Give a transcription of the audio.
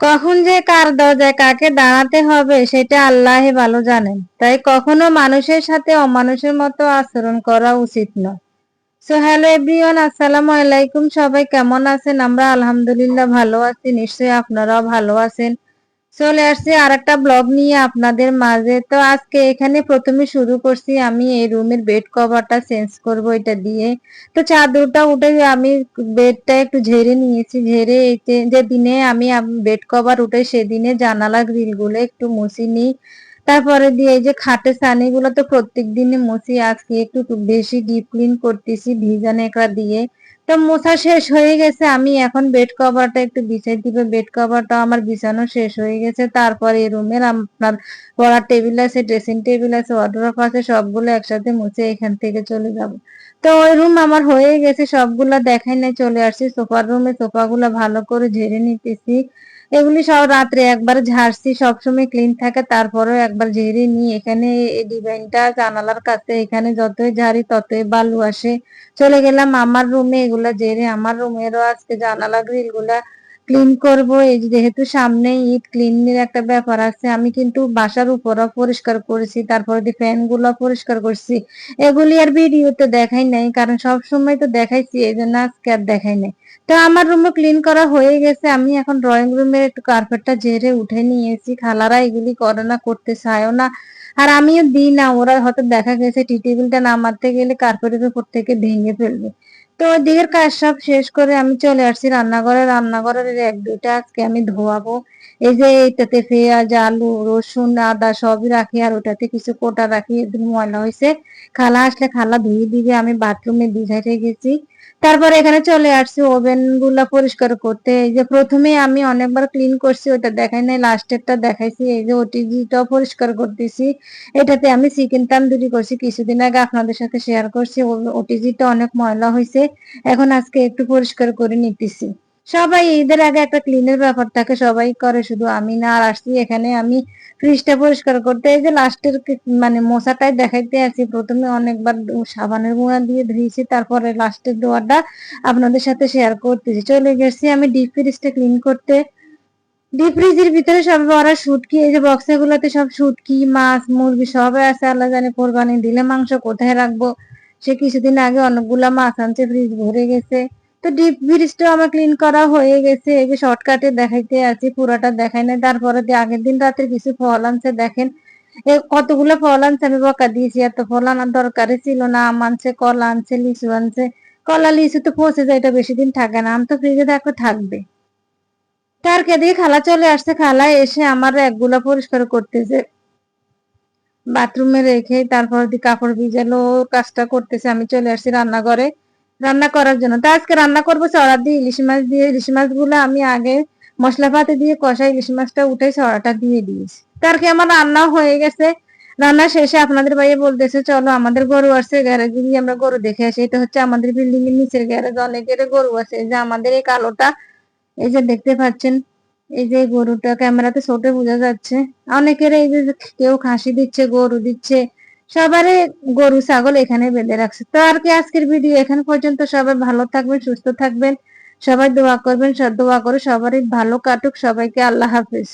কখন যে কার দরজায় কাকে দাঁড়াতে হবে সেটা আল্লাহই ভালো জানেন। তাই কখনো মানুষের সাথে অমানুষের মতো আচরণ করা উচিত নয়। সো হ্যালো এভরিওয়ান, আসসালামু আলাইকুম। সবাই কেমন আছেন? আমরা আলহামদুলিল্লাহ ভালো আছি। নিশ্চয়ই আপনারাও ভালো আছেন। চলে আসছি আরেকটা ব্লগ নিয়ে আপনাদের মাঝে। তো আজকে এখানে প্রথমে শুরু করছি, আমি এই রুমের বেড কভারটা চেঞ্জ করব এটা দিয়ে। তো চাদরটা উঠে আমি বেডটা একটু ঝেড়ে নিয়েছি। ঝেড়ে যে দিনে আমি বেড কভার উঠে সেদিনে জানালা গ্রিল গুলো একটু মুছি নিই। তারপরে দিয়ে এই যে খাটের ছানিগুলো তো প্রত্যেক দিনই মুছি, আজকে একটু বেশি ডিপ ক্লিন করতেছি ভিজা নেকড়া দিয়ে। তো মোছা শেষ হয়ে গেছে, আমি এখন বেড কভারটা একটু বিছাই দিব। বেড কভারটা আমার বিছানো শেষ হয়ে গেছে। তারপরে এই রুমের আপনার পড়ার টেবিল আছে, ড্রেসিং টেবিল আছে, ওয়ার্ডরোব আছে, সবগুলো একসাথে মুছে এখান থেকে চলে যাব। তো ওই রুম আমার হয়ে গেছে, সবগুলা দেখাই নাই, চলে আসছি সোফার রুমে। সোফাগুলো ভালো করে ঝেড়ে নিতেছি। এগুলি সব রাত্রে একবার ঝাড়ছি, সবসময় ক্লিন থাকে, তারপরেও একবার ঝেড়ে নিই। এখানে এই ডিজাইনটা জানালার কাছে, এখানে যতই ঝাড়ি ততই বালু আসে। চলে গেলাম আমার রুমে, এগুলা ঝেড়ে আমার রুমেরও আজকে জানালা গ্রিল গুলা ক্লিন করব। এই যেহেতু সামনে ঈদ, ক্লিনের একটা ব্যাপার আছে। আমি কিন্তু বাসার উপরও পরিষ্কার করেছি, তারপরে ফ্যান গুলো পরিষ্কার করছি। এগুলি আর ভিডিওতে দেখাই নাই, কারণ সব সময় তো দেখাইছি, এই জন্য আজকে আর দেখাই নাই। তো আমার রুমও ক্লিন করা হয়ে গেছে। আমি এখন ড্রয়িং রুমের একটু কার্পেটটা ঝেড়ে উঠে নিয়েছি। খালারা এগুলি করে না, করতে চায়ও না, আর আমিও দিই না। ওরা হয়তো দেখা গেছে টি টেবিলটা নামাতে গেলে কার্পেটের উপর থেকে ভেঙে ফেলবে। তো ওদিকের কাজ সব শেষ করে আমি চলে আসছি রান্নাঘরে। রান্নাঘরের এক দুইটা আজকে আমি ধোয়াবো। এই যে এইটাতে পেঁয়াজ, আলু, রসুন, আদা সবই রাখি, আর ওটাতে কিছু কোটা রাখি, এদিন ময়লা হয়েছে। খালা আসলে খালা ধুয়ে দিবে, আমি বাথরুমে বিছাইতে গেছি। তারপরে এখানে চলে আসছি ওভেন গুলা পরিষ্কার করতে। এই যে প্রথমে আমি অনেকবার ক্লিন করছি, ওটা দেখাই নাই, লাস্টেরটা দেখাইছি। এই যে ওটিজিটাও পরিষ্কার করতেছি। এটাতে আমি চিকেন তান্দুরি করছি, কিছুদিন আগে আপনাদের সাথে শেয়ার করছি। ওটিজিটা অনেক ময়লা হয়েছে, এখন আজকে একটু পরিষ্কার করে নিতেছি। সবাই ঈদের আগে একটা ক্লিনের ব্যাপার থাকে, সবাই করে, শুধু আমি না। আর আসছি এখানে আমি ফ্রিজটা পরিষ্কার করতে। এই যে লাস্টের মানে মশাটাই দেখাইতে আছি। প্রথমে অনেকবার সাবানের গুঁড়া দিয়ে ধুয়েছি, তারপরে লাস্টের দোয়াটা আপনাদের সাথে শেয়ার করতেছি। চলে গেছি আমি ডিপ ফ্রিজটা ক্লিন করতে। ডিপ ফ্রিজের ভিতরে সব ভরা শুটকি, এই যে বক্সে গুলোতে সব শুটকি, মাছ, মুরগি সবাই আছে। আল্লাহ জানে কোরবানি দিলে মাংস কোথায় রাখবো। সে কিছুদিন আগে অনেকগুলা মাছ আনছে, ফ্রিজ ভরে গেছে। তো ডিপ ফ্রিজটা আমার ক্লিন করা হয়ে গেছে। এই যে শর্টকাটে দেখাইতে আছি, পুরাটা দেখাই না। তারপরে আগের দিন রাতে কিছু ফল আনছে, দেখেন কতগুলো ফল আনছে। আমি বকা দিয়েছি, এত ফল আনার দরকারই ছিল না। আম আনছে, কলা আনছে, লিচু আনছে। কলা লিচু তো পচে যায়, এটা বেশি দিন থাকে না। আম তো ফ্রিজে দেখো থাকবে। তারকে দিয়ে খালা চলে আসছে। খালা এসে আমার একগুলা পরিষ্কার করতেছে, বাথরুমে রেখে তারপর কাপড় ভিজালো, কাজটা করতেছে। আমি চলে আসছি রান্নাঘরে রান্না করার জন্য। তো আজকে রান্না করবো চড়া দিয়ে ইলিশ মাছ দিয়ে। ইলিশ মাছগুলো আমি আগে মশলাপাতি দিয়ে কষাই, ইলিশ মাছটা উঠে চড়াটা দিয়ে দিয়েছি। তার কি আমার রান্নাও হয়ে গেছে। রান্না শেষে আপনাদের ভাইয়া বলতেছে চলো আমাদের গরু আছে, গ্যারেজে গিয়ে আমরা গরু দেখে আসি। এটা হচ্ছে আমাদের বিল্ডিং এর নিচের গ্যারেজ, অনেকের গরু আছে। এই যে আমাদের এই কালোটা, এই যে দেখতে পাচ্ছেন, এই যে গরুটা ক্যামেরাতে ছোট বোঝা যাচ্ছে। অনেকের এই যে কেউ খাসি দিচ্ছে, গরু দিচ্ছে, সবারই গরু ছাগল এখানে বেঁধে রাখছে। তো আর কি, আজকের ভিডিও এখানে পর্যন্ত। সবাই ভালো থাকবেন, সুস্থ থাকবেন, সবাই দোয়া করবেন। দোয়া করে সবারই ভালো কাটুক। সবাইকে আল্লাহ হাফেজ।